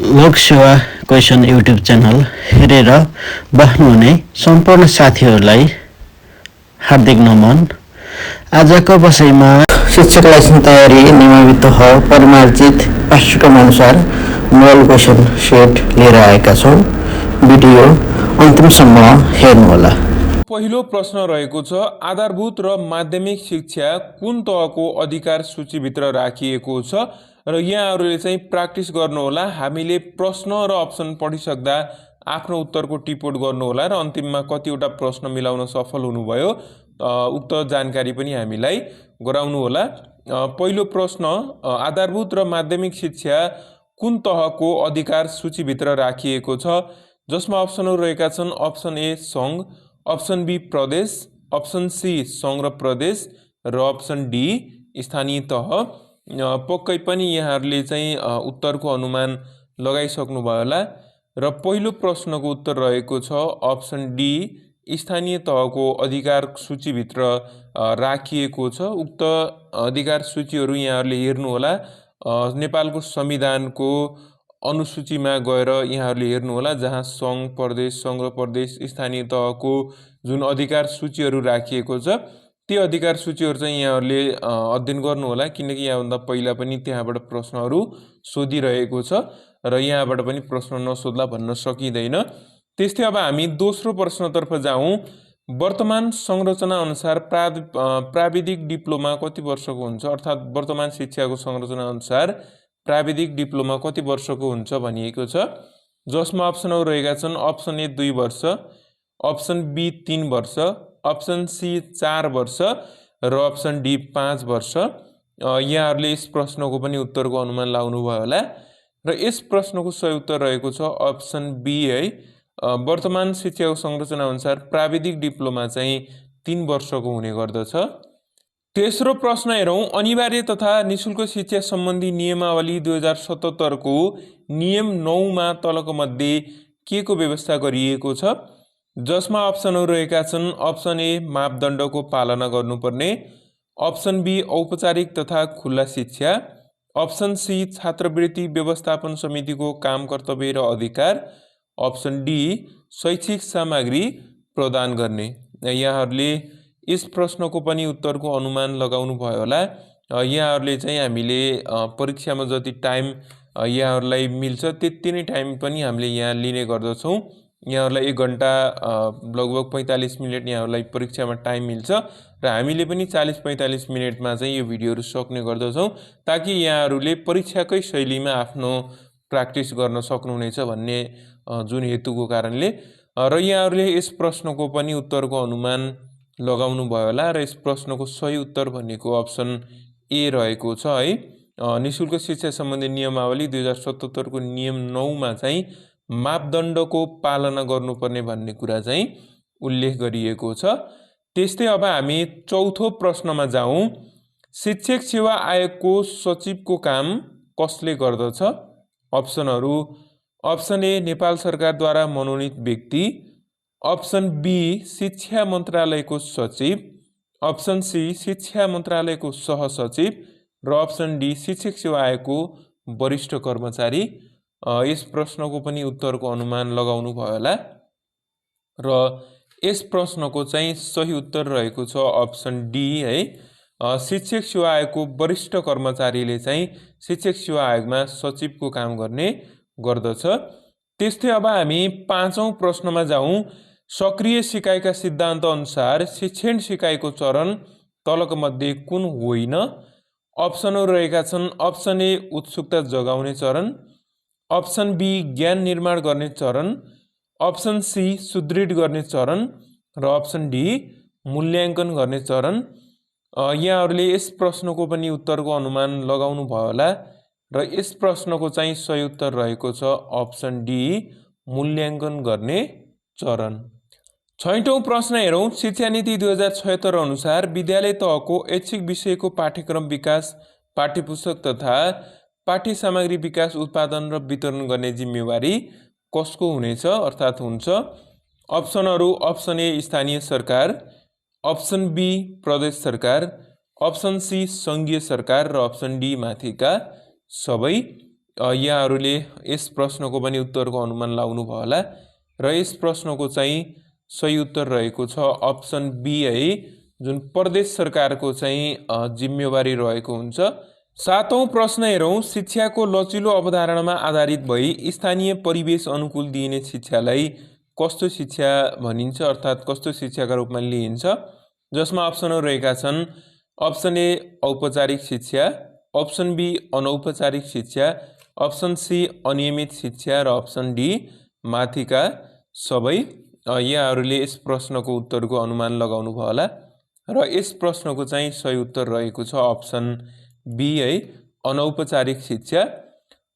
Lok Sewa question YouTube channel हेरेर बस्नुहुने सम्पूर्ण साथीहरूलाई हार्दिक नमन। आजको बसाइमा शिक्षक लाइसेन्स तयारी नियमित तह परिमार्जित पाठ्यक्रम अनुसार मोडल क्वेसन सेट लिएर आएका छौँ। भिडियो अन्तिमसम्म हेर्नुहोला। पहिलो प्रश्न रहेको छ, आधारभूत र माध्यमिक शिक्षा कुन तहको अधिकार सूचीभित्र राखिएको छ र यहाँहरूले चाहिँ प्र्याक्टिस गर्नुहोला। हामीले प्रश्न र अप्सन पढिसक्दा आफ्नो उत्तरको टिपोट गर्नुहोला र अन्तिममा कतिवटा प्रश्न मिलाउन सफल हुनुभयो उक्त जानकारी पनि हामीलाई गराउनुहोला। पहिलो प्रश्न, आधारभूत र माध्यमिक शिक्षा कुन तहको अधिकार सूचीभित्र राखिएको छ, जसमा अप्सनहरू रहेका छन्। अप्सन ए सङ्घ, अप्सन बी प्रदेश, अप्सन सी सङ्घ र प्रदेश र अप्सन डी स्थानीय तह। पक्कै पनि यहाँहरूले चाहिँ उत्तरको अनुमान लगाइसक्नु भयो होला र पहिलो प्रश्नको उत्तर रहेको छ अप्सन डी, स्थानीय तहको अधिकार सूचीभित्र राखिएको छ। उक्त अधिकार सूचीहरू यहाँहरूले हेर्नुहोला। नेपालको संविधानको अनुसूचीमा गएर यहाँहरूले हेर्नुहोला, जहाँ सङ्घ, प्रदेश, सङ्घ र प्रदेश स्थानीय तहको जुन अधिकार सूचीहरू राखिएको छ ती अधिकार सूचीहरू चाहिँ यहाँहरूले अध्ययन गर्नुहोला, किनकि यहाँभन्दा पहिला पनि त्यहाँबाट प्रश्नहरू सोधिरहेको छ र यहाँबाट पनि प्रश्न नसोध्ला भन्न सकिँदैन। त्यस्तै अब हामी दोस्रो प्रश्नतर्फ जाउँ। वर्तमान संरचना अनुसार प्राविधिक डिप्लोमा कति वर्षको हुन्छ, अर्थात् वर्तमान शिक्षाको संरचना अनुसार प्राविधिक डिप्लोमा कति वर्षको हुन्छ भनिएको छ, जसमा अप्सनहरू रहेका छन्। अप्सन ए 2 वर्ष, अप्सन बी 3 वर्ष, अप्सन सी 4 वर्ष र अप्सन डी 5 वर्ष। यहाँहरूले यस प्रश्नको पनि उत्तरको अनुमान लाउनु भयो होला र यस प्रश्नको सही उत्तर रहेको छ अप्सन बी है। वर्तमान शिक्षाको संरचना अनुसार प्राविधिक डिप्लोमा चाहिँ 3 वर्षको हुने गर्दछ। तेस्रो प्रश्न हेरौँ, अनिवार्य तथा निशुल्क शिक्षा सम्बन्धी नियमावली 2077 को नियम 9 मा तलको मध्ये के को व्यवस्था गरिएको छ, जसमा अप्सनहरू रहेका छन्। अप्सन ए मापदण्डको पालना गर्नुपर्ने, अप्सन बी औपचारिक तथा खुल्ला शिक्षा, अप्सन सी छात्रवृत्ति व्यवस्थापन समितिको काम कर्तव्य र अधिकार, अप्सन डी शैक्षिक सामग्री प्रदान गर्ने। यहाँहरूले यस प्रश्नको पनि उत्तरको अनुमान लगाउनु भयो होला। यहाँहरूले चाहिँ हामीले परीक्षामा जति टाइम यहाँहरूलाई मिल्छ त्यति नै टाइम पनि हामीले यहाँ लिने गर्दछौँ। यहाँहरूलाई 1 घन्टा लगभग 45 मिनट यहाँहरूलाई परीक्षामा टाइम मिल्छ र हामीले पनि 40-45 मिनटमा चाहिँ यो भिडियोहरू सक्ने गर्दछौँ, ताकि यहाँहरूले परीक्षाकै शैलीमा आफ्नो प्र्याक्टिस गर्न सक्नुहुनेछ भन्ने जुन हेतुको कारणले र यहाँहरूले यस प्रश्नको पनि उत्तरको अनुमान लगाउनु भयो होला र यस प्रश्नको सही उत्तर भनेको अप्सन ए रहेको छ है। निशुल्क शिक्षा सम्बन्धी नियमावली 2077 को नियम 9 मा चाहिँ मापदण्डको पालना गर्नुपर्ने भन्ने कुरा चाहिँ उल्लेख गरिएको छ। त्यस्तै अब हामी चौथो प्रश्नमा जाउँ। शिक्षक सेवा आयोगको सचिवको काम कसले गर्दछ? अप्सनहरू, अप्सन ए नेपाल सरकारद्वारा मनोनित व्यक्ति, अप्सन बी शिक्षा मन्त्रालयको सचिव, अप्सन सी शिक्षा मन्त्रालयको सहसचिव र अप्सन डी शिक्षक सेवा आयोगको वरिष्ठ कर्मचारी। यस प्रश्नको पनि उत्तरको अनुमान लगाउनु भयो होला र यस प्रश्नको चाहिँ सही उत्तर रहेको छ अप्सन डी है। शिक्षक सेवा आयोगको वरिष्ठ कर्मचारीले चाहिँ शिक्षक सेवा आयोगमा सचिवको काम गर्ने गर्दछ। त्यस्तै अब हामी पाँचौं प्रश्नमा जाउँ। सक्रिय सिकाइका सिद्धान्त अनुसार शिक्षण सिकाइको चरण तलको मध्ये कुन होइन? अप्सनहरू रहेका छन्। अप्सन ए उत्सुकता जगाउने चरण, अप्सन बी ज्ञान निर्माण गर्ने चरण, अप्सन सी सुदृढ गर्ने चरण र अप्सन डी मूल्याङ्कन गर्ने चरण। यहाँहरूले यस प्रश्नको पनि उत्तरको अनुमान लगाउनु भयो होला र यस प्रश्नको चाहिँ सही उत्तर रहेको छ अप्सन डी मूल्याङ्कन गर्ने चरण। छैटौं प्रश्न हेरौँ। शिक्षा नीति 2076 अनुसार विद्यालय तहको ऐच्छिक विषयको पाठ्यक्रम विकास, पाठ्यपुस्तक तथा पाठ्य सामग्री विकास, उत्पादन र वितरण गर्ने जिम्मेवारी कसको हुनेछ, अर्थात् हुन्छ? अप्सनहरू, अप्सन ए स्थानीय सरकार, अप्सन बी प्रदेश सरकार, अप्सन सी सङ्घीय सरकार र अप्सन डी माथिका सबै। यहाँहरूले यस प्रश्नको पनि उत्तरको अनुमान लगाउनु भयो होला र यस प्रश्नको चाहिँ सही उत्तर रहेको छ अप्सन बी है, जुन प्रदेश सरकारको चाहिँ जिम्मेवारी रहेको हुन्छ। 7औं प्रश्न हेरौँ, शिक्षाको लचिलो अवधारणामा आधारित भई स्थानीय परिवेश अनुकूल दिइने शिक्षालाई कस्तो शिक्षा भनिन्छ, अर्थात् कस्तो शिक्षाका रूपमा लिइन्छ, जसमा अप्सनहरू रहेका छन् अप्सन ए औपचारिक शिक्षा, अप्सन बी अनौपचारिक शिक्षा, अप्सन सी अनियमित शिक्षा र अप्सन डी माथिका सबै। यहाँहरूले यस प्रश्नको उत्तरको अनुमान लगाउनु भयो होला र यस प्रश्नको चाहिँ सही उत्तर रहेको छ अप्सन बी है, अनौपचारिक शिक्षा।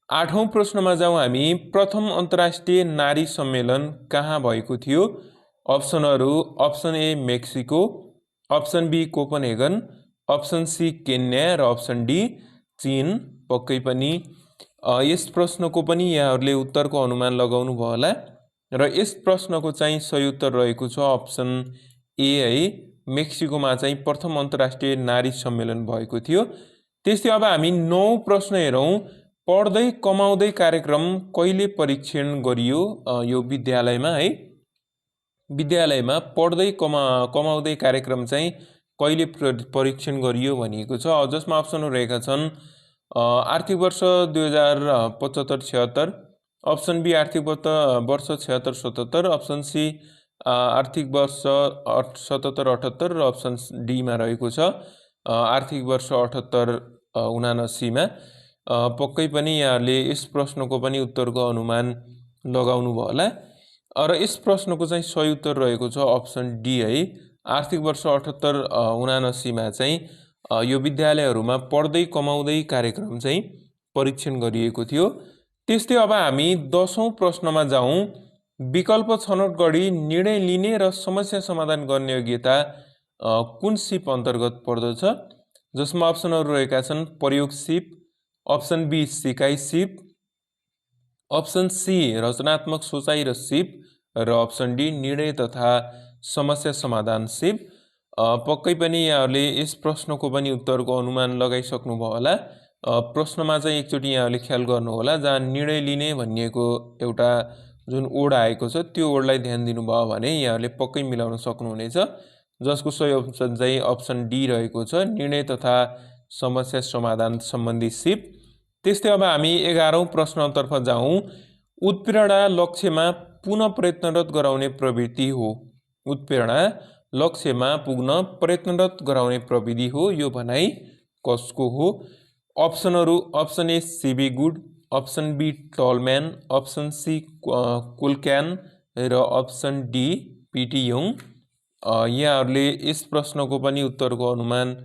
8औं प्रश्नमा जाउँ हामी, प्रथम अन्तर्राष्ट्रिय नारी सम्मेलन कहाँ भएको थियो? अप्सनहरू option A Mexico, option B Copenhagen, option C Kenya र अप्सन डी चीन। पक्कै पनि यस प्रश्नको पनि यहाँहरूले उत्तरको अनुमान लगाउनु भयो होला र यस प्रश्नको चाहिँ सही उत्तर रहेको छ अप्सन ए है, मेक्सिकोमा चाहिँ प्रथम अन्तर्राष्ट्रिय नारी सम्मेलन भएको थियो। त्यस्तै अब हामी 9औं प्रश्न हेरौँ, पढ्दै कमाउँदै कार्यक्रम कहिले परीक्षण गरियो? यो विद्यालयमा है, विद्यालयमा पढ्दै कमाउँदै कार्यक्रम चाहिँ कहिले परीक्षण गरियो भनिएको छ, जसमा अप्सनहरू रहेका छन् आर्थिक वर्ष 2075-76, अप्सन बी आर्थिक वर्ष 76-77, अप्सन सी आर्थिक वर्ष 77-78 र अप्सन डीमा रहेको छ आर्थिक वर्ष 78-79मा। पक्कै पनि यहाँहरूले यस प्रश्नको पनि उत्तरको अनुमान लगाउनु भयो होला र यस प्रश्नको चाहिँ सही उत्तर रहेको छ अप्सन डी है, आर्थिक वर्ष 78-79मा चाहिँ यो विद्यालयहरूमा पढ्दै कमाउँदै कार्यक्रम चाहिँ परीक्षण गरिएको थियो। त्यस्तै अब हामी 10औं प्रश्नमा जाउँ, विकल्प छनौट गरी निर्णय लिने र समस्या समाधान गर्ने योग्यता कुन सिप अन्तर्गत पर्दछ, जसमा अप्सनहरू रहेका छन् प्रयोग सिप, अप्सन बी सिकाइ सिप, अप्सन सी रचनात्मक सोचाइ र सिप र अप्सन डी निर्णय तथा समस्या समाधान सिप। पक्कै पनि यहाँहरूले यस प्रश्नको पनि उत्तरको अनुमान लगाइसक्नु भयो होला। प्रश्नमा चाहिँ एकचोटि यहाँहरूले ख्याल गर्नु होला, जहाँ निर्णय लिने भनिएको एउटा जुन ओड आएको छ त्यो ओडलाई ध्यान दिनुभयो भने यहाँहरूले पक्कै मिलाउन सक्नुहुनेछ, जसको सही अप्सन चाहिँ अप्सन डी रहेको छ, निर्णय तथा समस्या समाधान सम्बन्धी सिप। त्यस्तै अब हामी 11औं प्रश्नतर्फ जाउँ, उत्प्रेरणा लक्ष्यमा पुनः प्रयत्नरत गराउने प्रवृत्ति हो। उत्प्रेरणा लक्ष्यमा पुग्न प्रयत्नरत गराउने प्रविधि हो, यो भनाइ कसको हो? अप्सनहरू option A CB Good, option B Tolman, option C कुलक्यान र अप्सन डी पिटी योङ। यहाँहरूले यस प्रश्नको पनि उत्तरको अनुमान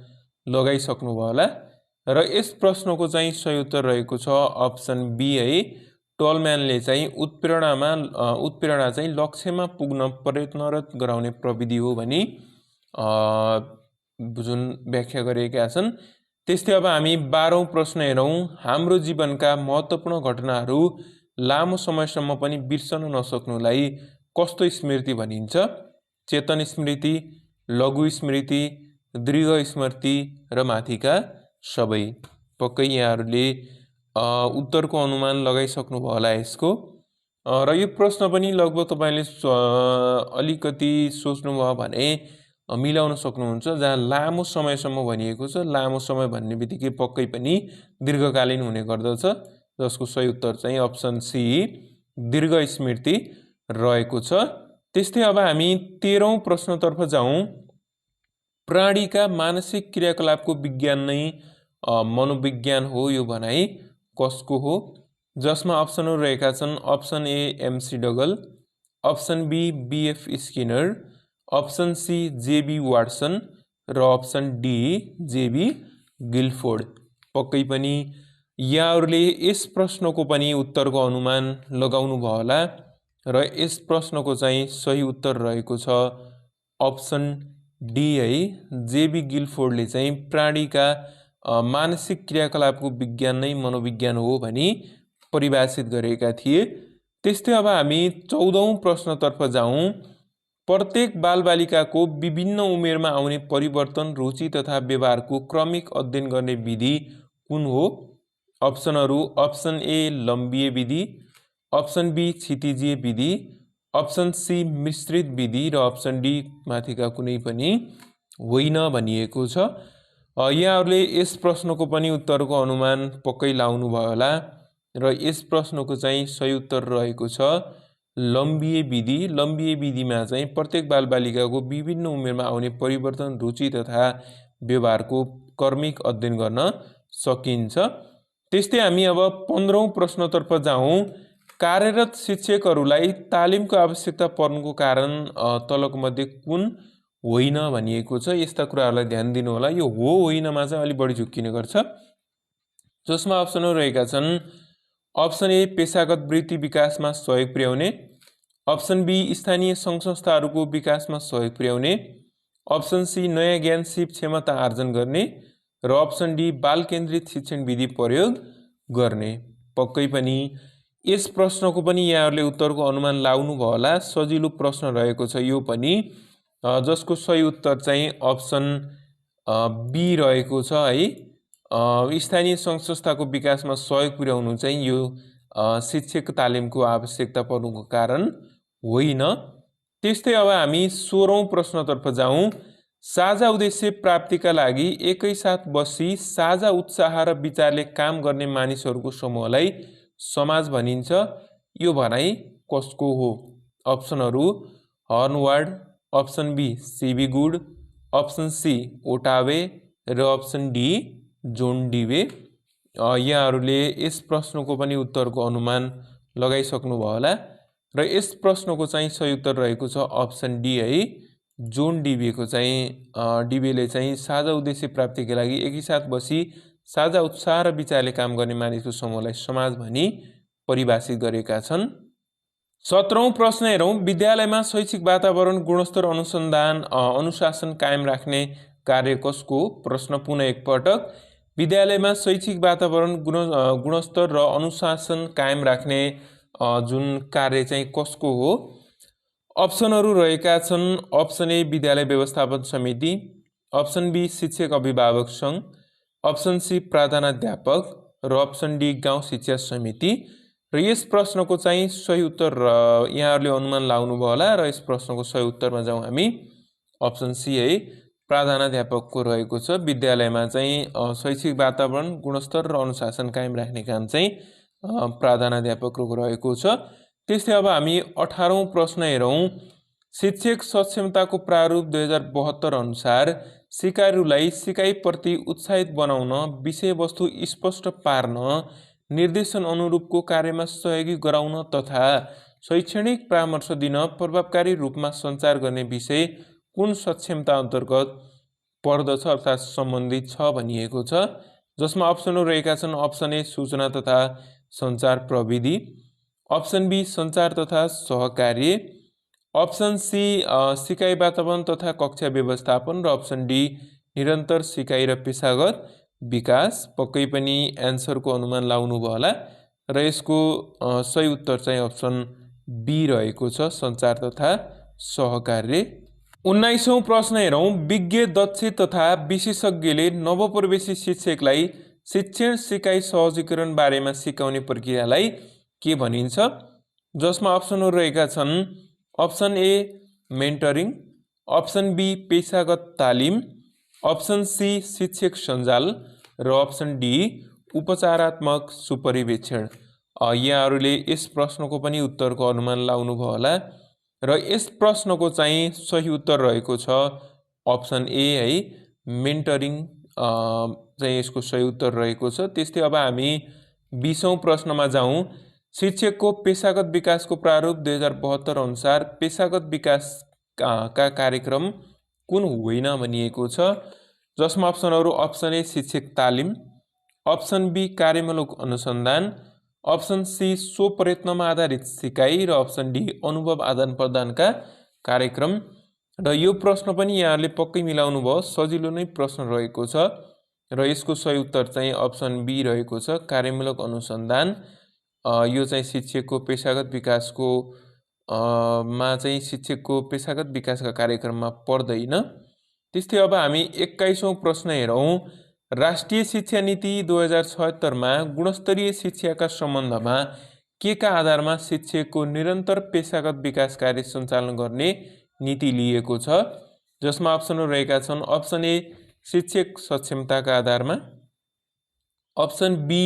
लगाइसक्नु भयो होला र यस प्रश्नको चाहिँ सही उत्तर रहेको छ अप्सन बी है, टलम्यानले चाहिँ उत्प्रेरणा चाहिँ लक्ष्यमा पुग्न प्रयत्नरत गराउने प्रविधि हो भनी जुन व्याख्या गरेका छन्। त्यस्तै अब हामी 12औं प्रश्न हेरौँ, हाम्रो जीवनका महत्त्वपूर्ण घटनाहरू लामो समयसम्म पनि बिर्सन नसक्नुलाई कस्तो स्मृति भनिन्छ? चेतन स्मृति, लघु स्मृति, दृढ स्मृति र माथिका सबै। पक्कै यहाँहरूले उत्तरको अनुमान लगाइसक्नु भयो होला यसको र यो प्रश्न पनि लगभग तपाईँले अलिकति सोच्नुभयो भने मिलाउन सक्नुहुन्छ, जहाँ लामो समयसम्म भनिएको छ। लामो समय भन्ने बित्तिकै पक्कै पनि दीर्घकालीन हुने गर्दछ, जसको सही उत्तर चाहिँ अप्सन सी दीर्घ स्मृति रहेको छ। त्यस्तै अब हामी 13औं प्रश्नतर्फ जाउँ, प्राणीका मानसिक क्रियाकलापको विज्ञान नै मनोविज्ञान हो, यो भनाइ कसको हो? जसमा अप्सनहरू रहेका छन् option A McDougall, option B BF Skinner, option C JB Watson र अप्सन डी जेबी गिल्फोर्ड। पक्कै पनि यहाँहरूले यस प्रश्नको पनि उत्तरको अनुमान लगाउनु भयो होला र यस प्रश्नको चाहिँ सही उत्तर रहेको छ अप्सन डी है, जेबी गिल्फोर्डले चाहिँ प्राणीका मानसिक क्रियाकलापको विज्ञान नै मनोविज्ञान हो भनी परिभाषित गरेका थिए। त्यस्तै अब हामी 14औं प्रश्नतर्फ जाउँ, प्रत्येक बालबालिकाको विभिन्न उमेरमा आउने परिवर्तन, रुचि तथा व्यवहारको क्रमिक अध्ययन गर्ने विधि कुन हो? अप्सनहरू अप्सन ए लम्बिए विधि, अप्सन बी क्षितिजीय विधि, अप्सन सी मिश्रित विधि र अप्सन डी माथिका कुनै पनि होइन भनिएको छ। यहाँहरूले यस प्रश्नको पनि उत्तरको अनुमान पक्कै लाउनु भयो होला र यस प्रश्नको चाहिँ सही उत्तर रहेको छ लम्बिए विधि। लम्बिए विधिमा चाहिँ प्रत्येक बालबालिकाको विभिन्न उमेरमा आउने परिवर्तन, रुचि तथा व्यवहारको कर्मिक अध्ययन गर्न सकिन्छ। त्यस्तै हामी अब 15औं प्रश्नतर्फ जाउँ। कार्यरत शिक्षकहरूलाई तालिमको आवश्यकता पर्नुको कारण तलको मध्ये कुन होइन भनिएको छ। यस्ता कुराहरूलाई ध्यान दिनु होला। यो हो होइनमा चाहिँ अलि बढी झुक्किने गर्छ, जसमा अप्सनहरू रहेका छन्। अप्सन ए पेशागत वृत्ति विकासमा सहयोग पुर्याउने, अप्सन बी स्थानीय सङ्घ संस्थाहरूको विकासमा सहयोग पुर्याउने, अप्सन सी नयाँ ज्ञान सिप क्षमता आर्जन गर्ने र अप्सन डी बाल केन्द्रित शिक्षण विधि प्रयोग गर्ने। पक्कै पनि यस प्रश्नको पनि यहाँहरूले उत्तरको अनुमान लाउनु भयो होला। सजिलो प्रश्न रहेको छ यो पनि, जसको सही उत्तर चाहिँ अप्सन बी रहेको छ है। स्थानीय सङ्घ संस्थाको विकासमा सहयोग पुर्याउनु चाहिँ यो शिक्षक तालिमको आवश्यकता पर्नुको कारण होइन। त्यस्तै अब हामी 16औं प्रश्नतर्फ जाउँ। साझा उद्देश्य प्राप्तिका लागि एकैसाथ बसी साझा उत्साह र विचारले काम गर्ने मानिसहरूको समूहलाई समाज भनिन्छ। यो भनाइ कसको हो? अप्सनहरू हर्नवार्ड, option B CB Good, option C Ottaway र अप्सन डी जोन डिवे। यहाँहरूले यस प्रश्नको पनि उत्तरको अनुमान लगाइसक्नु भयो होला र यस प्रश्नको चाहिँ सही उत्तर रहेको छ अप्सन डी है। जोन डिवेको चाहिँ डिवेले चाहिँ साझा उद्देश्य प्राप्तिका लागि एकैसाथ बसी साझा उत्साह र विचारले काम गर्ने मानिसको समूहलाई समाज भनी परिभाषित गरेका छन्। 17औं प्रश्न हेरौँ। विद्यालयमा शैक्षिक वातावरण, गुणस्तर, अनुशासन कायम राख्ने कार्य कसको? प्रश्न पुनः एकपटक। विद्यालयमा शैक्षिक वातावरण, गुणस्तर र अनुशासन कायम राख्ने जुन कार्य चाहिँ कसको हो? अप्सनहरू रहेका छन्। अप्सन ए विद्यालय व्यवस्थापन समिति, अप्सन बी शिक्षक अभिभावक सङ्घ, अप्सन सी प्रधानाध्यापक र अप्सन डी गाउँ शिक्षा समिति। र यस प्रश्नको चाहिँ सही उत्तर यहाँहरूले अनुमान लाउनु भयो होला र यस प्रश्नको सही उत्तरमा जाउँ हामी। अप्सन सी है, प्रधानाध्यापकको रहेको छ। विद्यालयमा चाहिँ शैक्षिक वातावरण, गुणस्तर र अनुशासन कायम राख्ने काम चाहिँ प्रधानाध्यापकको रहेको छ। त्यस्तै अब हामी 18औं प्रश्न हेरौँ। शिक्षक सक्षमताको प्रारूप 2072 अनुसार सिकाइहरूलाई सिकाइप्रति उत्साहित बनाउन, विषयवस्तु स्पष्ट पार्न, निर्देशन अनुरूपको कार्यमा सहयोगी गराउन तथा शैक्षणिक परामर्श दिन प्रभावकारी रूपमा सञ्चार गर्ने विषय कुन सक्षमता अन्तर्गत पर्दछ अर्थात् सम्बन्धित छ भनिएको छ। जसमा अप्सनहरू रहेका छन्। अप्सन ए सूचना तथा सञ्चार प्रविधि, अप्सन बी सञ्चार तथा सहकार्य, अप्सन सी सिकाइ वातावरण तथा कक्षा व्यवस्थापन र अप्सन डी निरन्तर सिकाइ र पेशागत विकास। पक्कै पनि एन्सरको अनुमान लाउनु भयो होला र यसको सही उत्तर चाहिँ अप्सन बी रहेको छ, सञ्चार तथा सहकार्य। 19औं प्रश्न हेरौँ। विज्ञ, दक्ष तथा विशेषज्ञले नवप्रवेशी शिक्षकलाई शिक्षण सिकाइ सहजीकरण बारेमा सिकाउने प्रक्रियालाई के भनिन्छ? जसमा अप्सनहरू रहेका छन्। Option A mentoring, option B पेशागत तालिम, अप्सन सी शिक्षक सञ्जाल र अप्सन डी उपचारात्मक सुपरिवेक्षण। यहाँहरूले यस प्रश्नको पनि उत्तरको अनुमान लाउनु भयो होला र यस प्रश्नको चाहिँ सही उत्तर रहेको छ अप्सन ए है, मेन्टरिङ चाहिँ यसको सही उत्तर रहेको छ। त्यस्तै अब हामी 20औं प्रश्नमा जाउँ। शिक्षकको पेशागत विकासको प्रारूप 2072 अनुसार पेशागत विकास का कार्यक्रम कुन होइन भनिएको छ। जसमा अप्सनहरू अप्सन ए शिक्षक तालिम, अप्सन बी कार्यमूलक अनुसन्धान, अप्सन सी स्वप्रयत्नमा आधारित सिकाइ र अप्सन डी अनुभव आदान प्रदानका कार्यक्रम। र यो प्रश्न पनि यहाँहरूले पक्कै मिलाउनु भयो, सजिलो नै प्रश्न रहेको छ र यसको सही उत्तर चाहिँ अप्सन बी रहेको छ, कार्यमूलक अनुसन्धान। यो चाहिँ शिक्षकको पेशागत विकासको मा चाहिँ शिक्षकको पेशागत विकासका कार्यक्रममा पर्दैन। त्यस्तै अब हामी 21औं प्रश्न हेरौँ। राष्ट्रिय शिक्षा नीति 2076मा गुणस्तरीय शिक्षाका सम्बन्धमा के का आधारमा शिक्षकको निरन्तर पेशागत विकास कार्य सञ्चालन गर्ने नीति लिएको छ, जसमा अप्सनहरू रहेका छन्। अप्सन ए शिक्षक सक्षमताका आधारमा, अप्सन बी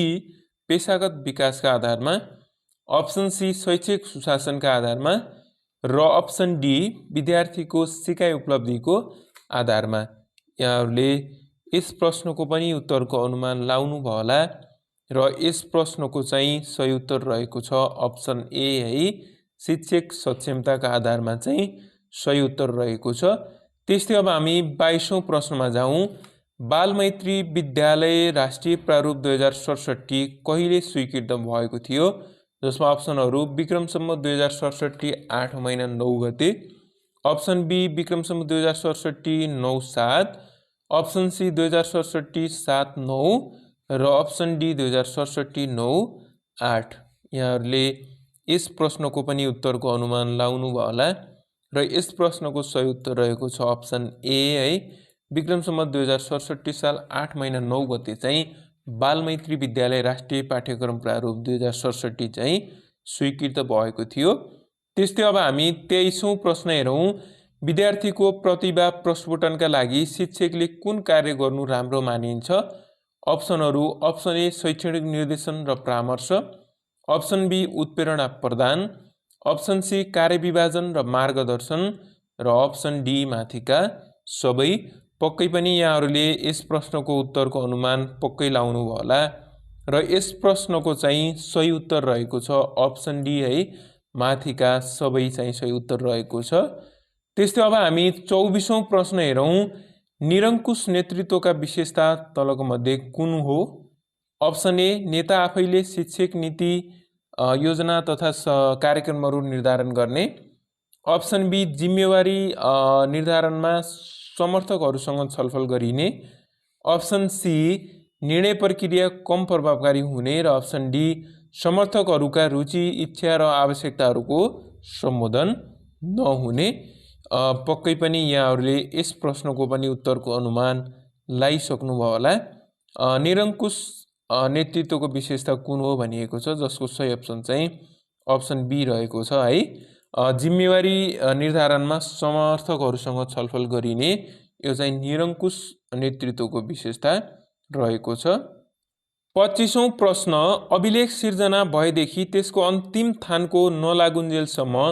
पेशागत विकासका आधारमा, अप्सन सी शैक्षिक सुशासनका आधारमा र अप्सन डी विद्यार्थीको सिकाइ उपलब्धिको आधारमा। यहाँहरूले यस प्रश्नको पनि उत्तरको अनुमान लाउनु भयो होला र यस प्रश्नको चाहिँ सही उत्तर रहेको छ अप्सन ए है, शिक्षक सक्षमताका आधारमा चाहिँ सही उत्तर रहेको छ। त्यस्तै अब हामी 22औं प्रश्नमा जाउँ। बालमैत्री विद्यालय राष्ट्रिय प्रारूप 2067 कहिले स्वीकृत भएको थियो, जसमा अप्सनहरू विक्रमसम्म 2067 8 महिना 9 गते, अप्सन बी विक्रमसम्म 2067 9/7, अप्सन सी 2067 7/9 र अप्सन डी 2067 9/8। यहाँहरूले यस प्रश्नको पनि उत्तरको अनुमान लाउनु भयो होला र यस प्रश्नको सही उत्तर रहेको छ अप्सन ए है, विक्रमसम्म 2067 साल 8 महिना 9 गते चाहिँ बालमैत्री विद्यालय राष्ट्रिय पाठ्यक्रम प्रारूप 2067 चाहिँ स्वीकृत भएको थियो। त्यस्तै अब हामी 23औं प्रश्न हेरौँ। विद्यार्थीको प्रतिभा प्रस्फुटनका लागि शिक्षकले कुन कार्य गर्नु राम्रो मानिन्छ? अप्सनहरू अप्सन ए शैक्षणिक निर्देशन र परामर्श, अप्सन बी उत्प्रेरणा प्रदान, अप्सन सी कार्यविभाजन र मार्गदर्शन र अप्सन डी माथिका सबै। पक्कै पनि यहाँहरूले यस प्रश्नको उत्तरको अनुमान पक्कै लाउनु भयो होला र यस प्रश्नको चाहिँ सही उत्तर रहेको छ अप्सन डी है, माथिका सबै चाहिँ सही उत्तर रहेको छ। त्यस्तै अब हामी 24औं प्रश्न हेरौँ। निरङ्कुश नेतृत्वका विशेषता तलको मध्ये कुन हो? अप्सन ए नेता आफैले शिक्षक नीति योजना तथा कार्यक्रमहरू निर्धारण गर्ने, अप्सन बी जिम्मेवारी निर्धारणमा समर्थकहरूसँग छलफल गरिने, अप्सन सी निर्णय प्रक्रिया कम प्रभावकारी हुने र अप्सन डी समर्थकहरूका रुचि इच्छा र आवश्यकताहरूको सम्बोधन नहुने। पक्कै पनि यहाँहरूले यस प्रश्नको पनि उत्तरको अनुमान लाइसक्नुभयो होला। निरङ्कुश नेतृत्वको विशेषता कुन हो भनिएको छ, जसको सही अप्सन चाहिँ अप्सन बी रहेको छ है, जिम्मेवारी निर्धारणमा समर्थकहरूसँग छलफल गरिने। यो चाहिँ निरङ्कुश नेतृत्वको विशेषता रहेको छ। 25औं प्रश्न। अभिलेख सिर्जना भएदेखि त्यसको अन्तिम थानको नलागुन्जेलसम्म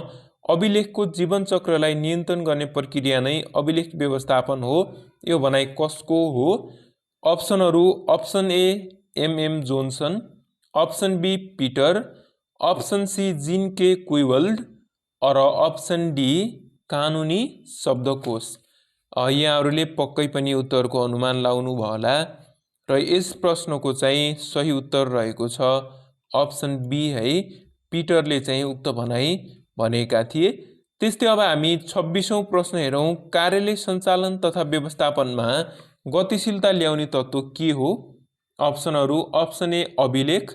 अभिलेखको जीवन चक्रलाई नियन्त्रण गर्ने प्रक्रिया नै अभिलेख व्यवस्थापन हो। यो भनाइ कसको हो? अप्सनहरू option A MM Johnson, option B Peter, option C जिन के कुइवल्ड र अप्सन डी कानुनी शब्दकोश। यहाँहरूले पक्कै पनि उत्तरको अनुमान लाउनु भयो होला र यस प्रश्नको चाहिँ सही उत्तर रहेको छ अप्सन बी है, पिटरले चाहिँ उक्त भनाइ भनेका थिए। त्यस्तै अब हामी 26औं प्रश्न हेरौँ। कार्यालय सञ्चालन तथा व्यवस्थापनमा गतिशीलता ल्याउने तत्त्व के हो? अप्सनहरू अप्सन ए अभिलेख,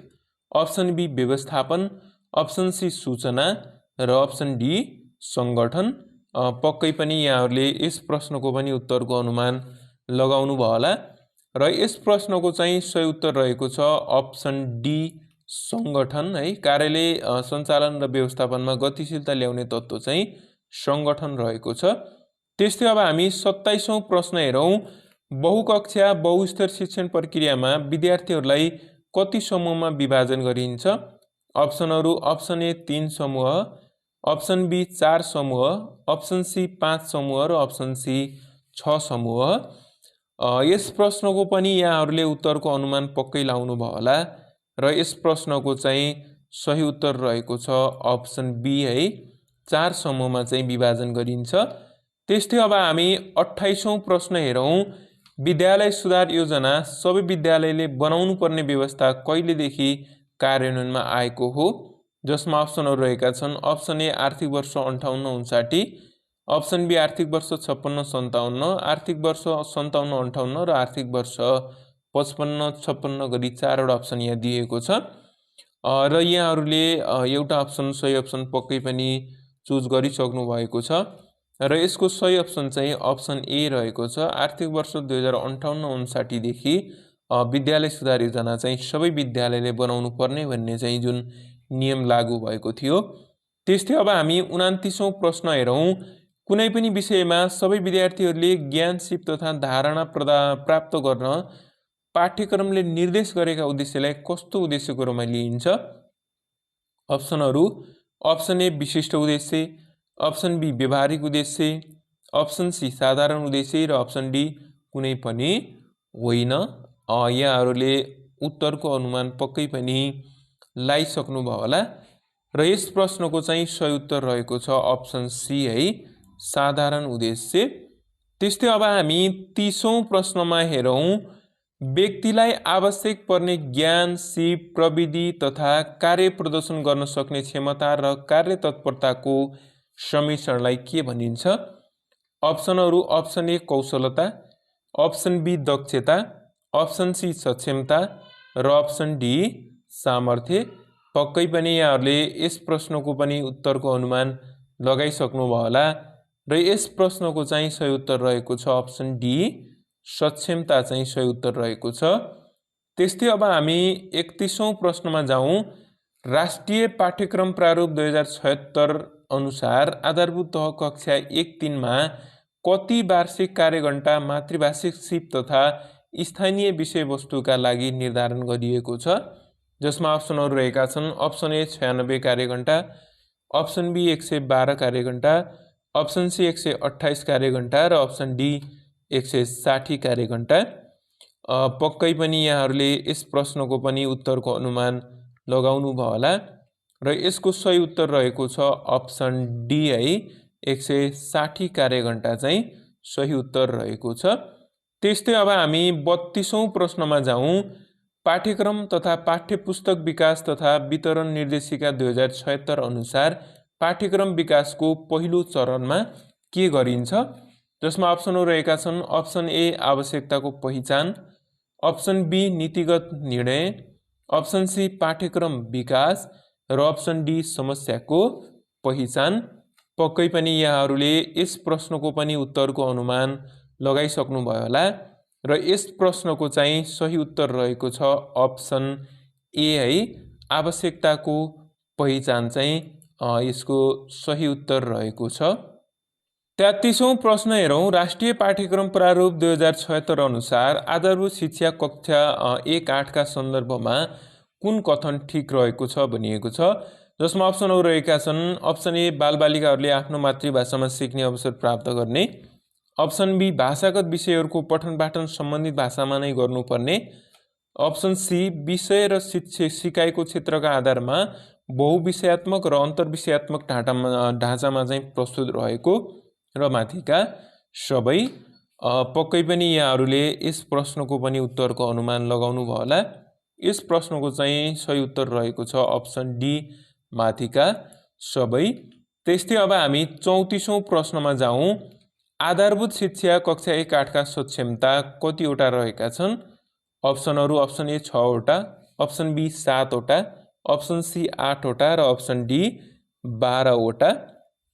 अप्सन बी व्यवस्थापन, अप्सन सी सूचना र अप्सन डी सङ्गठन। पक्कै पनि यहाँहरूले यस प्रश्नको पनि उत्तरको अनुमान लगाउनु भयो होला र यस प्रश्नको चाहिँ सही उत्तर रहेको छ अप्सन डी सङ्गठन है। कार्यालय सञ्चालन र व्यवस्थापनमा गतिशीलता ल्याउने तत्त्व चाहिँ सङ्गठन रहेको छ। त्यस्तै अब हामी 27औं प्रश्न हेरौँ। बहुकक्षा बहुस्तर शिक्षण प्रक्रियामा विद्यार्थीहरूलाई कति समूहमा विभाजन गरिन्छ? अप्सनहरू अप्सन ए 3 समूह, अप्सन बी 4 समूह, अप्सन सी 5 समूह र अप्सन सी 6 समूह। यस प्रश्नको पनि यहाँहरूले उत्तरको अनुमान पक्कै लाउनु भयो होला र यस प्रश्नको चाहिँ सही उत्तर रहेको छ अप्सन बी है, 4 समूहमा चाहिँ विभाजन गरिन्छ। त्यस्तै अब हामी 28औं प्रश्न हेरौँ। विद्यालय सुधार योजना सबै विद्यालयले बनाउनु पर्ने व्यवस्था कहिलेदेखि कार्यान्वयनमा आएको हो? जसमा अप्सनहरू रहेका छन्। अप्सन ए आर्थिक वर्ष 58-59, अप्सन बी आर्थिक वर्ष 56-57, आर्थिक वर्ष 57-58 र आर्थिक वर्ष 55-56 गरी 4वटा अप्सन यहाँ दिएको छ र यहाँहरूले एउटा अप्सन सही अप्सन पक्कै पनि चुज गरिसक्नु भएको छ र यसको सही अप्सन चाहिँ अप्सन ए रहेको छ। आर्थिक वर्ष 2058-59 देखि विद्यालय सुधार योजना चाहिँ सबै विद्यालयले बनाउनु पर्ने भन्ने चाहिँ जुन नियम लागू भएको थियो। त्यस्तै अब हामी 29औं प्रश्न हेरौँ। कुनै पनि विषयमा सबै विद्यार्थीहरूले ज्ञान सिप तथा धारणा प्राप्त गर्न पाठ्यक्रमले निर्देश गरेका उद्देश्यलाई कस्तो उद्देश्यको रूपमा लिइन्छ? अप्सनहरू: अप्सन ए विशिष्ट उद्देश्य, अप्सन बी व्यवहारिक उद्देश्य, अप्सन सी साधारण उद्देश्य र अप्सन डी कुनै पनि होइन। यहाँहरूले उत्तरको अनुमान पक्कै पनि लगाइसक्नुभयो होला र यस प्रश्नको चाहिँ सही उत्तर रहेको छ अप्सन सी है, साधारण उद्देश्य। त्यस्तै अब हामी 30औं प्रश्नमा हेरौँ। व्यक्तिलाई आवश्यक पर्ने ज्ञान, सिप, प्रविधि तथा कार्य प्रदर्शन गर्न सक्ने क्षमता र कार्य तत्परताको समिश्रणलाई के भनिन्छ? अप्सनहरू: अप्सन ए कौशलता, अप्सन बी दक्षता, अप्सन सी सक्षमता र अप्सन डी सामर्थ्य। पक्कै पनि यहाँहरूले यस प्रश्नको पनि उत्तरको अनुमान लगाइसक्नुभयो होला र यस प्रश्नको चाहिँ सही उत्तर रहेको छ अप्सन डी, सक्षमता चाहिँ सही उत्तर रहेको छ। त्यस्तै अब हामी 31औं प्रश्नमा जाउँ। राष्ट्रिय पाठ्यक्रम प्रारूप 2076 अनुसार आधारभूत तह कक्षा 1-3 मा कति वार्षिक कार्यघण्टा मातृभाषिक सिप तथा स्थानीय विषयवस्तुका लागि निर्धारण गरिएको छ? जसमा अप्सनहरू रहेका छन्। अप्सन ए 96 कार्यघण्टा, अप्सन बी 112 कार्यघण्टा, अप्सन सी 128 कार्यघण्टा र अप्सन डी 160 कार्यघण्टा। पक्कै पनि यहाँहरूले यस प्रश्नको पनि उत्तरको अनुमान लगाउनु भयो होला र यसको सही उत्तर रहेको छ अप्सन डी है, 160 कार्यघण्टा चाहिँ सही उत्तर रहेको छ। त्यस्तै अब हामी 32औं प्रश्नमा जाउँ। पाठ्यक्रम तथा पाठ्यपुस्तक विकास तथा वितरण निर्देशिका 2076 अनुसार पाठ्यक्रम विकासको पहिलो चरणमा के गरिन्छ? जसमा अप्सनहरू रहेका छन्। अप्सन ए आवश्यकताको पहिचान, अप्सन बी नीतिगत निर्णय, अप्सन सी पाठ्यक्रम विकास र अप्सन डी समस्याको पहिचान। पक्कै पनि यहाँहरूले यस प्रश्नको पनि उत्तरको अनुमान लगाइसक्नुभयो होला र यस प्रश्नको चाहिँ सही उत्तर रहेको छ अप्सन ए है, आवश्यकताको पहिचान चाहिँ यसको सही उत्तर रहेको छ। 33औं प्रश्न हेरौँ। राष्ट्रिय पाठ्यक्रम प्रारूप 2076 अनुसार आधारभूत शिक्षा कक्षा 1-8 का सन्दर्भमा कुन कथन ठिक रहेको छ भनिएको छ? जसमा अप्सनहरू रहेका छन्। अप्सन ए बालबालिकाहरूले आफ्नो मातृभाषामा सिक्ने अवसर प्राप्त गर्ने, अप्सन बी भाषागत विषयहरूको पठन पाठन सम्बन्धित भाषामा नै गर्नुपर्ने, अप्सन सी विषय र सिकाइको क्षेत्रका आधारमा बहुविषयात्मक र अन्तर्विषयात्मक ढाँचामा चाहिँ प्रस्तुत रहेको र माथिका सबै। पक्कै पनि यहाँहरूले यस प्रश्नको पनि उत्तरको अनुमान लगाउनु भयो होला। यस प्रश्नको चाहिँ सही उत्तर रहेको छ अप्सन डी, माथिका सबै। त्यस्तै अब हामी 34औं प्रश्नमा जाउँ। आधारभूत शिक्षा कक्षा 1-8 का सक्षमता कतिवटा रहेका छन्? अप्सनहरू: अप्सन ए 6 वटा, अप्सन बी 7 वटा, अप्सन सी 8 वटा र अप्सन डी 12 वटा।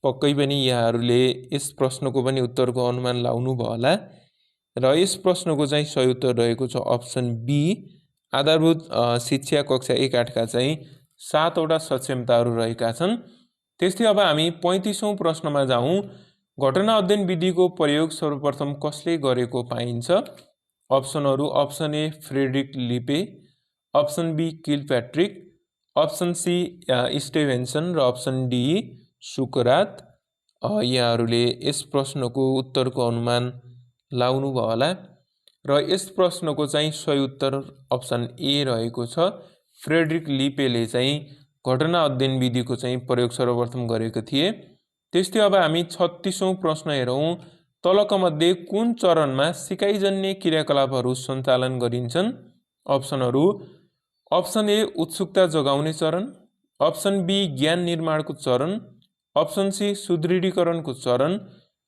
पक्कै पनि यहाँहरूले यस प्रश्नको पनि उत्तरको अनुमान लाउनु भयो होला र यस प्रश्नको चाहिँ सही उत्तर रहेको छ अप्सन बी, आधारभूत शिक्षा कक्षा 1-8 का चाहिँ 7 वटा सक्षमताहरू रहेका छन्। त्यस्तै अब हामी 35औं प्रश्नमा जाउँ। घटना अध्ययन विधिको प्रयोग सर्वप्रथम कसले गरेको पाइन्छ? अप्सनहरू: अप्सन ए फ्रेडरिक लिपे, अप्सन बी किलप्याट्रिक, अप्सन सी स्टेभेन्सन र अप्सन डी सुकरात। यहाँहरूले यस प्रश्नको उत्तरको अनुमान लाउनु भयो होला र यस प्रश्नको चाहिँ सही उत्तर अप्सन ए रहेको छ। फ्रेडरिक लिपेले चाहिँ घटना अध्ययन विधिको चाहिँ प्रयोग सर्वप्रथम गरेको थिए। त्यस्तै अब हामी 36औं प्रश्न हेरौँ। तलका मध्ये कुन चरणमा सिकाइजन्य क्रियाकलापहरू सञ्चालन गरिन्छन्? अप्सनहरू: अप्सन ए उत्सुकता जगाउने चरण, अप्सन बी ज्ञान निर्माणको चरण, अप्सन सी सुदृढीकरणको चरण,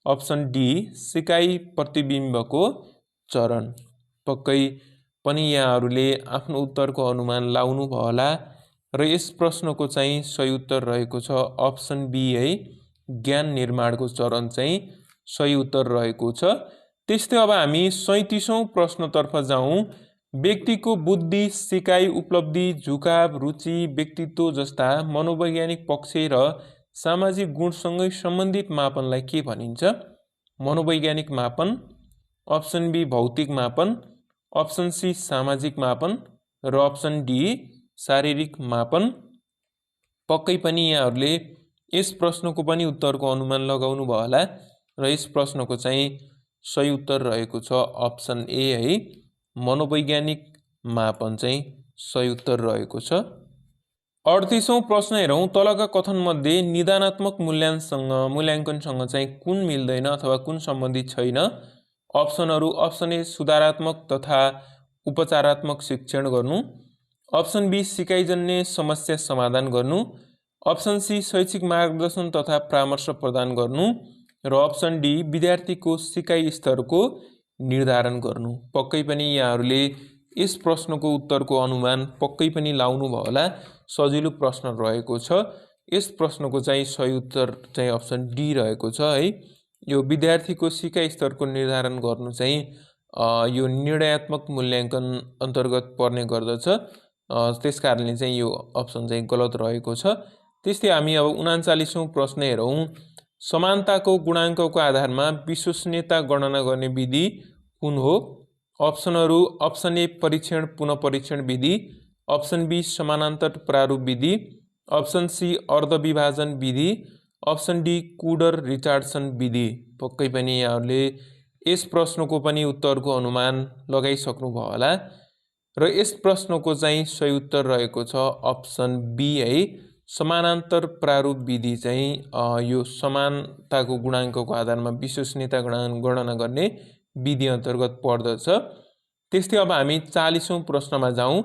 अप्सन डी सिकाइ प्रतिबिम्बको चरण। पक्कै पनि यहाँहरूले आफ्नो उत्तरको अनुमान लाउनु भयो होला र यस प्रश्नको चाहिँ सही उत्तर रहेको छ अप्सन बी है, ज्ञान निर्माणको चरण चाहिँ सही उत्तर रहेको छ। त्यस्तै अब हामी 37औं प्रश्नतर्फ जाउँ। व्यक्तिको बुद्धि, सिकाइ, उपलब्धि, झुकाव, रुचि, व्यक्तित्व जस्ता मनोवैज्ञानिक पक्ष र सामाजिक गुणसँगै सम्बन्धित मापनलाई के भनिन्छ? मनोवैज्ञानिक मापन, अप्सन बी भौतिक मापन, अप्सन सी सामाजिक मापन र अप्सन डी शारीरिक मापन। पक्कै पनि यहाँहरूले यस प्रश्नको पनि उत्तरको अनुमान लगाउनु भयो होला र यस प्रश्नको चाहिँ सही उत्तर रहेको छ अप्सन ए है, मनोवैज्ञानिक मापन चाहिँ सही उत्तर रहेको छ। 38औं प्रश्न हेरौँ। तलका कथनमध्ये निदानात्मक मूल्याङ्कनसँग चाहिँ कुन मिल्दैन अथवा कुन सम्बन्धित छैन? अप्सनहरू: अप्सन ए सुधारात्मक तथा उपचारात्मक शिक्षण गर्नु, अप्सन बी सिकाइजन्य समस्या समाधान गर्नु, अप्सन सी शैक्षिक मार्गदर्शन तथा परामर्श प्रदान गर्नु र अप्सन डी विद्यार्थीको सिकाइ स्तरको निर्धारण गर्नु। पक्कै पनि यहाँहरूले यस प्रश्नको उत्तरको अनुमान पक्कै पनि लाउनु भयो होला। सजिलो प्रश्न रहेको छ। यस प्रश्नको चाहिँ सही उत्तर चाहिँ अप्सन डी रहेको छ है। यो विद्यार्थीको सिकाइ स्तरको निर्धारण गर्नु चाहिँ यो निर्णयात्मक मूल्याङ्कन अन्तर्गत पर्ने गर्दछ। त्यस कारणले चाहिँ यो अप्सन चाहिँ गलत रहेको छ। त्यस्तै हामी अब 39औं प्रश्न हेरौँ। समानताको गुणाङ्कको आधारमा विश्वसनीयता गणना गर्ने विधि कुन हो? अप्सनहरू: अप्सन ए परीक्षण पुनः परीक्षण विधि, अप्सन बी समानान्तर प्रारूप विधि, अप्सन सी अर्धविभाजन विधि, अप्सन डी कुडर रिचार्डसन विधि। पक्कै पनि यहाँहरूले यस प्रश्नको पनि उत्तरको अनुमान लगाइसक्नु भयो होला र यस प्रश्नको चाहिँ सही उत्तर रहेको छ अप्सन बी है, समानान्तर प्रारूप विधि चाहिँ यो समानताको गुणाङ्कको आधारमा विश्वसनीयता गणना गर्ने विधि अन्तर्गत पर्दछ। त्यस्तै अब हामी 40औं प्रश्नमा जाउँ।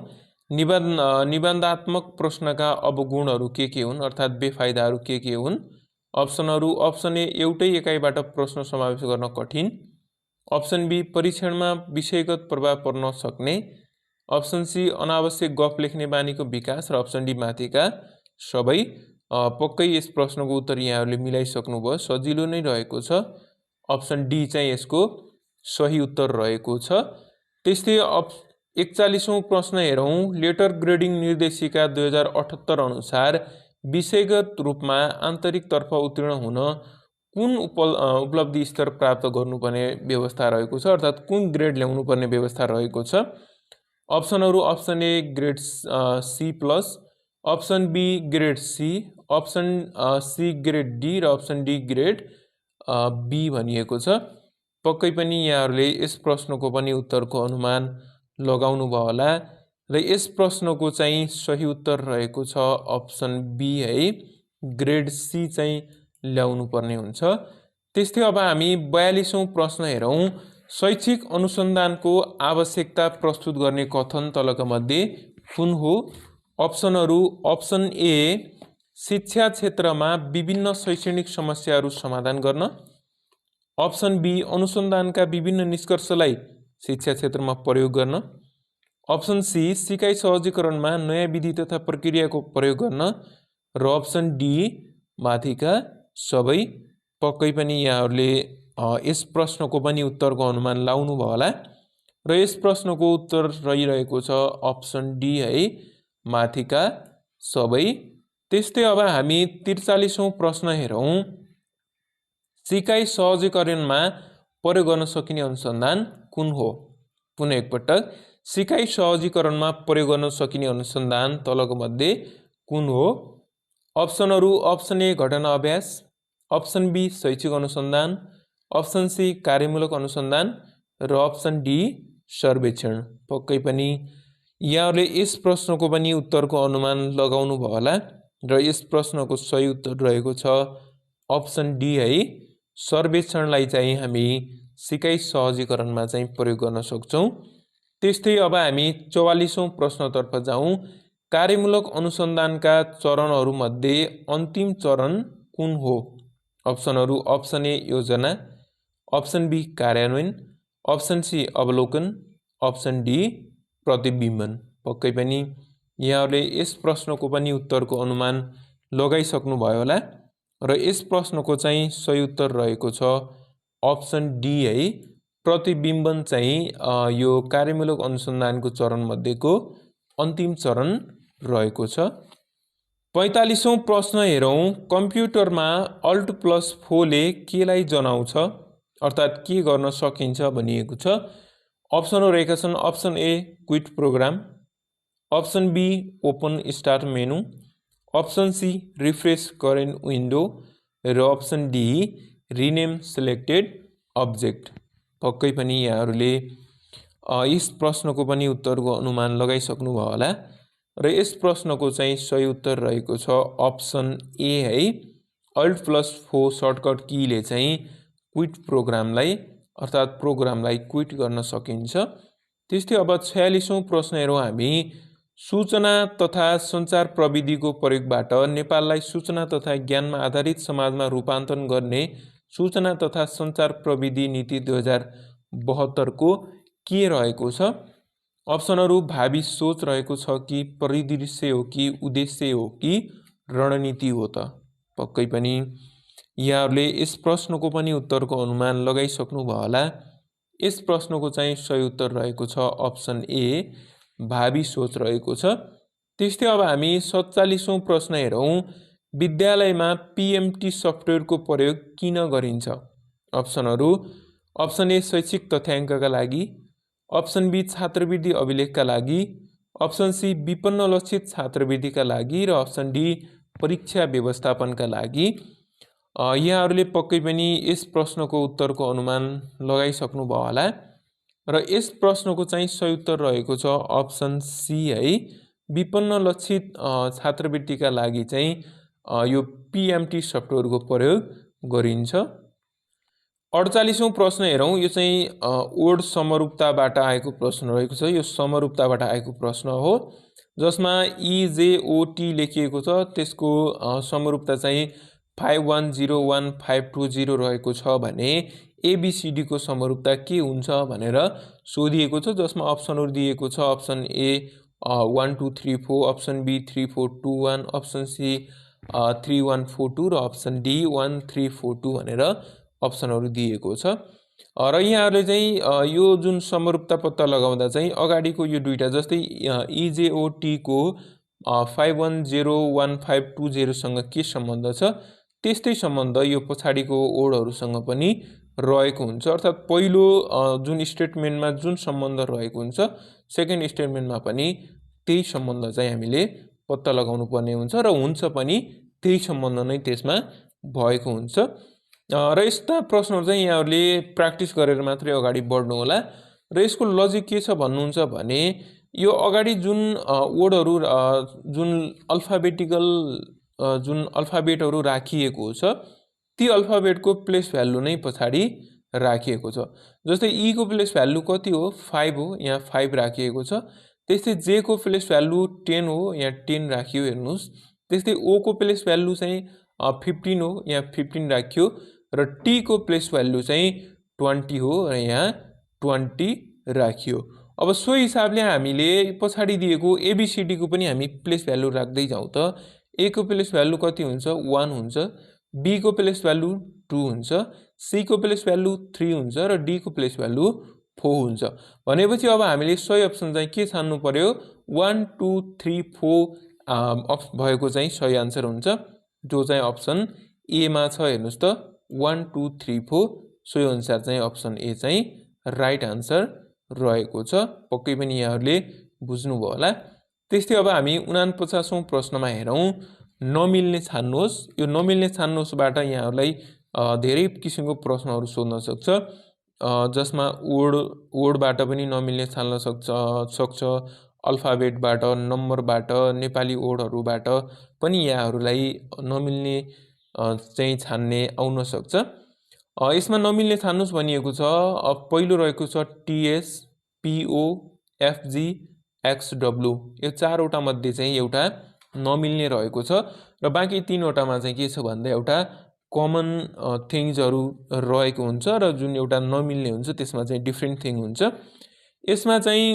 निबन्धात्मक प्रश्नका अवगुणहरू के हुन् अर्थात् बेफाइदाहरू के हुन्? अप्सनहरू: अप्सन ए एउटै एकाइबाट प्रश्न समावेश गर्न कठिन, अप्सन बी परीक्षणमा विषयगत प्रभाव पर्न सक्ने, अप्सन सी अनावश्यक गफ लेख्ने बानीको विकास र अप्सन डी माथिका सबै। पक्कै यस प्रश्नको उत्तर यहाँहरूले मिलाइसक्नुभयो, सजिलो नै रहेको छ। अप्सन डी चाहिँ यसको सही उत्तर रहेको छ। त्यस्तै 41औं प्रश्न हेरौँ। लेटर ग्रेडिङ निर्देशिका 2078 अनुसार विषयगत रूपमा आन्तरिकतर्फ उत्तीर्ण हुन कुन उपलब्धि स्तर प्राप्त गर्नुपर्ने व्यवस्था रहेको छ अर्थात् कुन ग्रेड ल्याउनुपर्ने व्यवस्था रहेको छ? अप्सनहरू: option A grade C plus, option B grade C, option C grade D र अप्सन डी ग्रेड बी भनिएको छ। पक्कै पनि यहाँहरूले यस प्रश्नको पनि उत्तरको अनुमान लगाउनु भयो होला र यस प्रश्नको चाहिँ सही उत्तर रहेको छ अप्सन बी है, ग्रेड सी चाहिँ ल्याउनु पर्ने हुन्छ। त्यस्तै अब हामी 42औं प्रश्न हेरौँ। शैक्षिक अनुसन्धानको आवश्यकता प्रस्तुत गर्ने कथन तलका मध्ये कुन हो? अप्सनहरू: अप्सन ए शिक्षा क्षेत्रमा विभिन्न शैक्षणिक समस्याहरू समाधान गर्न, अप्सन बी अनुसन्धानका विभिन्न निष्कर्षलाई शिक्षा क्षेत्रमा प्रयोग गर्न, अप्सन सी सिकाइ सहजीकरणमा नयाँ विधि तथा प्रक्रियाको प्रयोग गर्न र अप्सन डी माथिका सबै। पक्कै पनि यहाँहरूले यस प्रश्नको पनि उत्तरको अनुमान लाउनु भयो होला र यस प्रश्नको उत्तर रहिरहेको छ अप्सन डी है, माथिका सबै। त्यस्तै अब हामी 43औं प्रश्न हेरौँ। सिकाइ सहजीकरणमा प्रयोग गर्न सकिने अनुसन्धान कुन हो? पुनः एकपटक, सिकाइ सहजीकरणमा प्रयोग गर्न सकिने अनुसन्धान तलको मध्ये कुन हो? अप्सनहरू: अप्सन ए घटना अभ्यास, अप्सन बी शैक्षिक अनुसन्धान, अप्सन सी कार्यमूलक अनुसन्धान र अप्सन डी सर्वेक्षण। पक्कै पनि यहाँहरूले यस प्रश्नको पनि उत्तरको अनुमान लगाउनु भयो होला र यस प्रश्नको सही उत्तर रहेको छ अप्सन डी है, सर्वेक्षणलाई चाहिँ हामी सिकाइ सहजीकरणमा चाहिँ प्रयोग गर्न सक्छौँ। त्यस्तै अब हामी 44औं प्रश्नतर्फ जाउँ। कार्यमूलक अनुसन्धानका चरणहरूमध्ये अन्तिम चरण कुन हो? अप्सनहरू: अप्सन ए योजना, अप्सन बी कार्यान्वयन, अप्सन सी अवलोकन, अप्सन डी प्रतिबिम्बन। पक्कै पनि यहाँहरूले यस प्रश्नको पनि उत्तरको अनुमान लगाइसक्नु भयो होला र यस प्रश्नको चाहिँ सही उत्तर रहेको छ अप्सन डी है, प्रतिबिम्बन चाहिँ यो कार्यमूलक अनुसन्धानको चरणमध्येको अन्तिम चरण रहेको छ। 45औं प्रश्न हेरौँ। कम्प्युटरमा Alt+4 ले केलाई जनाउँछ अर्थात् के गर्न सकिन्छ भनिएको छ। अप्सनहरू रहेका छन्। Option A quit program, option B open start menu, option C refresh current window र option D rename selected object. पक्कै पनि यहाँहरूले यस प्रश्नको पनि उत्तरको अनुमान लगाइसक्नुभयो होला र यस प्रश्नको चाहिँ सही उत्तर रहेको छ अप्सन ए है। Alt+4 सर्टकट कीले चाहिँ क्विट प्रोग्रामलाई अर्थात् प्रोग्रामलाई क्विट गर्न सकिन्छ। त्यस्तै अब 46औं प्रश्न हेरौँ हामी। सूचना तथा सञ्चार प्रविधिको प्रयोगबाट नेपाललाई सूचना तथा ज्ञानमा आधारित समाजमा रूपान्तरण गर्ने सूचना तथा सञ्चार प्रविधि नीति 2072 को के रहेको छ। अप्सनहरू भावी सोच रहेको छ कि परिदृश्य हो कि उद्देश्य हो कि रणनीति हो त। पक्कै पनि यहाँहरूले यस प्रश्नको पनि उत्तरको अनुमान लगाइसक्नुभयो होला। यस प्रश्नको चाहिँ सही उत्तर रहेको छ अप्सन ए भावी सोच रहेको छ। त्यस्तै अब हामी 47औं प्रश्न हेरौँ। विद्यालयमा पिएमटी सफ्टवेयरको प्रयोग किन गरिन्छ। अप्सनहरू अप्सन ए शैक्षिक तथ्याङ्कका लागि, अप्सन बी छात्रवृत्ति अभिलेखका लागि, अप्सन सी विपन्न लक्षित छात्रवृत्तिका लागि र अप्सन डी परीक्षा व्यवस्थापनका लागि। यहाँहरूले पक्कै पनि यस प्रश्नको उत्तरको अनुमान लगाइसक्नुभयो होला र यस प्रश्नको चाहिँ सही उत्तर रहेको छ अप्सन सी है। विपन्न लक्षित छात्रवृत्तिका लागि चाहिँ यो पिएमटी सफ्टवेयरको प्रयोग गरिन्छ। 48औं प्रश्न हेरौँ। यो चाहिँ ओड समरूपताबाट आएको प्रश्न रहेको छ। यो समरूपताबाट आएको प्रश्न हो जसमा EJOT लेखिएको छ। त्यसको समरूपता चाहिँ 5101-520 रहेको छ भने ABCD को समरूपता के हुन्छ भनेर सोधिएको छ। जसमा अप्सनहरू दिएको छ। Option A 1 2 3 4, option B 3 4 2 1, option C 3 1 4 2 र अप्सन डी 1 3 4 2 भनेर अप्सनहरू दिएको छ। र यहाँहरूले चाहिँ यो जुन समरूपता पत्ता लगाउँदा चाहिँ अगाडिको यो दुईटा जस्तै EJOT को 5101-520 सँग के सम्बन्ध छ त्यस्तै सम्बन्ध यो पछाडिको ओडहरूसँग पनि रहेको हुन्छ। अर्थात् पहिलो जुन स्टेटमेन्टमा जुन सम्बन्ध रहेको हुन्छ सेकेन्ड स्टेटमेन्टमा पनि त्यही सम्बन्ध चाहिँ हामीले पत्ता लगाउनु पर्ने हुन्छ र हुन्छ पनि त्यही सम्बन्ध नै त्यसमा भएको हुन्छ। र यस्ता प्रश्नहरू चाहिँ यहाँहरूले प्र्याक्टिस गरेर मात्रै अगाडि बढ्नु होला। र यसको लजिक के छ भन्नुहुन्छ भने यो अगाडि जुन वर्डहरू जुन अल्फाबेटहरू राखिएको छ ती अल्फाबेटको प्लेस भ्यालु नै पछाडि राखिएको छ। जस्तै ई को प्लेस भ्यालु कति हो 5 हो, यहाँ 5 राखिएको छ। त्यस्तै जे को प्लेस भ्यालु 10 हो, यहाँ 10 राखियो हेर्नुहोस्। त्यस्तै ओ को प्लेस भ्यालु चाहिँ 15 हो, यहाँ 15 राखियो र टी को प्लेस भ्यालु चाहिँ 20 हो र यहाँ 20 राखियो। अब सो हिसाबले हामीले पछाडि दिएको एबीसीडी को पनि हामी प्लेस भ्यालु राख्दै जाउँ त ए को प्लेस भ्यालु कति हुन्छ 1 हुन्छ, बी को प्लेस भ्यालु 2 हुन्छ, सी को प्लेस भ्यालु 3 हुन्छ र डी को प्लेस भ्यालु 4 हुन्छ। भनेपछि अब हामीले सही अप्सन चाहिँ के छान्नु पर्यो 1 2 3 4 भएको चाहिँ सही आन्सर हुन्छ जो चाहिँ अप्सन ए मा छ। हेर्नुस् त 1 2 3 4 सोही अनुसार चाहिँ अप्सन ए चाहिँ राइट आन्सर रहेको छ। पक्कै पनि यहाँहरूले बुझ्नुभयो होला। त्यस्तै अब हामी 49औं प्रश्नमा हेरौँ। नमिल्ने छान्नुहोस्। यो नमिल्ने छान्नुहोस्बाट यहाँहरूलाई धेरै किसिमको प्रश्नहरू सोध्न सक्छ जसमा वर्डबाट पनि नमिल्ने छान्न सक्छ, अल्फाबेटबाट, नम्बरबाट, नेपाली वर्डहरूबाट पनि यहाँहरूलाई नमिल्ने चाहिँ छान्ने आउन सक्छ। यसमा नमिल्ने छान्नुहोस् भनिएको छ। पहिलो रहेको छ टीएस, पीओ, एफजी, एक्सडब्ल्यू। यो चारवटा मध्ये चाहिँ एउटा नमिल्ने रहेको छ र बाँकी तीनवटामा चाहिँ के छ भन्दा एउटा कमन थिङ्सहरू रहेको हुन्छ र जुन एउटा नमिल्ने हुन्छ त्यसमा चाहिँ डिफ्रेन्ट थिङ हुन्छ। यसमा चाहिँ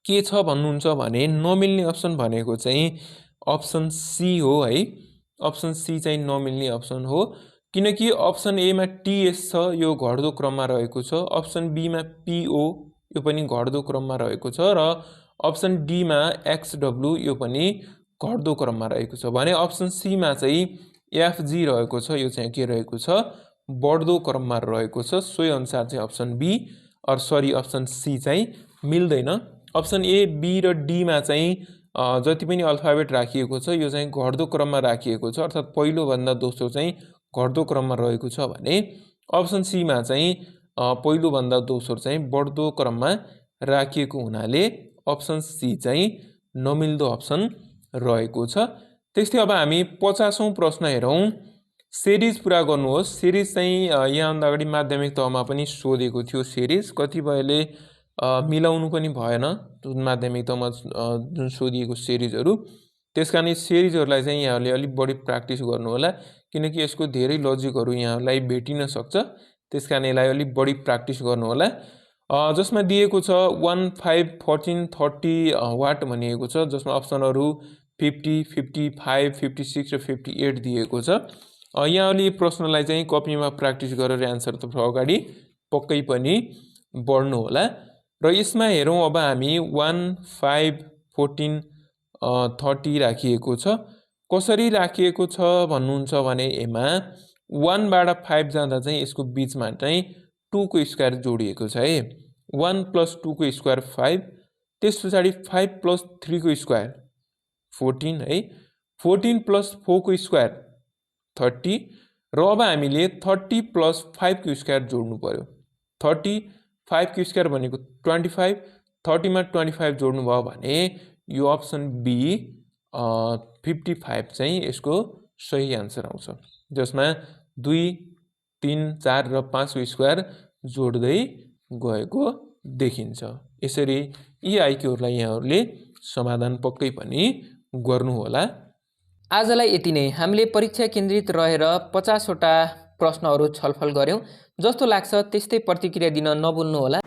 के छ भन्नुहुन्छ भने नमिल्ने अप्सन भनेको चाहिँ अप्सन सी हो है। अप्सन सी चाहिँ नमिल्ने अप्सन हो किनकि अप्सन एमा टिएस छ, यो घट्दो क्रममा रहेको छ। अप्सन बीमा पिओ, यो पनि घट्दो क्रममा रहेको छ। र अप्सन डीमा एक्सडब्लु, यो पनि घट्दो क्रममा रहेको छ। भने अप्सन सीमा चाहिँ एफजी रहेको छ, यो चाहिँ के रहेको छ, बढ्दो क्रममा रहेको छ। सोही अनुसार चाहिँ अप्सन बी अप्सन सी चाहिँ मिल्दैन। अप्सन ए, बी र डीमा चाहिँ जति पनि अल्फाबेट राखिएको छ यो चाहिँ घट्दो क्रममा राखिएको छ, अर्थात् पहिलोभन्दा दोस्रो चाहिँ घट्दो क्रममा रहेको छ भने अप्सन सीमा चाहिँ पहिलोभन्दा दोस्रो चाहिँ बढ्दो क्रममा राखिएको हुनाले अप्सन सी चाहिँ नमिल्दो अप्सन रहेको छ। त्यस्तै अब हामी 50औं प्रश्न हेरौँ। सिरिज पुरा गर्नुहोस्। सिरिज चाहिँ यहाँभन्दा अगाडि माध्यमिक तहमा पनि सोधेको थियो। सिरिज कतिपयले मिलाउनु पनि भएन जुन माध्यमिक तहमा जुन सोधिएको सिरिजहरू, त्यस कारण सिरिजहरूलाई चाहिँ यहाँहरूले अलिक बढी प्र्याक्टिस गर्नु होला, किनकि यसको धेरै लजिकहरू यहाँलाई भेटिन सक्छ। त्यस कारण यसलाई अलिक बढी प्र्याक्टिस गर्नु होला। जसमा दिएको छ 1, 5, 14, 30 वाट भनिएको छ, जसमा अप्सनहरू 50, 55, 56 र 58 दिएको छ। यहाँले प्रश्नलाई चाहिँ कपीमा प्र्याक्टिस गरेर एन्सरतर्फ अगाडि पक्कै पनि बढ्नु होला। र यसमा हेरौँ अब हामी 1, 5, 14, 30 राखिएको छ। कसरी राखिएको छ भन्नुहुन्छ भने यसमा 1 बाट 5 जाँदा चाहिँ यसको बिचमा चाहिँ 2 को स्क्वायर जोडिएको छ है। 1 + 2 को स्क्वायर 5, त्यस पछाडि 5 + 3 को स्क्वायर 14 है। 14 + 4 को स्क्वायर 30। र अब हामीले 30 + 5 को स्क्वायर जोड्नु पर्यो। 30, 5 को स्क्वायर भनेको 25, 30 मा 25 जोड्नु भयो भने यो अप्सन बी 55 चाहिँ यसको सही एन्सर आउँछ, जसमा 2, 3, 4 र 5 को स्क्वायर जोड्दै गएको देखिन्छ। यसरी यी आइक्यूहरूलाई यहाँहरूले समाधान पक्कै पनि गर्नुहोला। आजलाई यति नै। हामीले परीक्षा केन्द्रित रहेर 50 वटा प्रश्नहरू छलफल गर्यौं। जस्तो लाग्छ त्यस्तै प्रतिक्रिया दिन नभुल्नुहोला।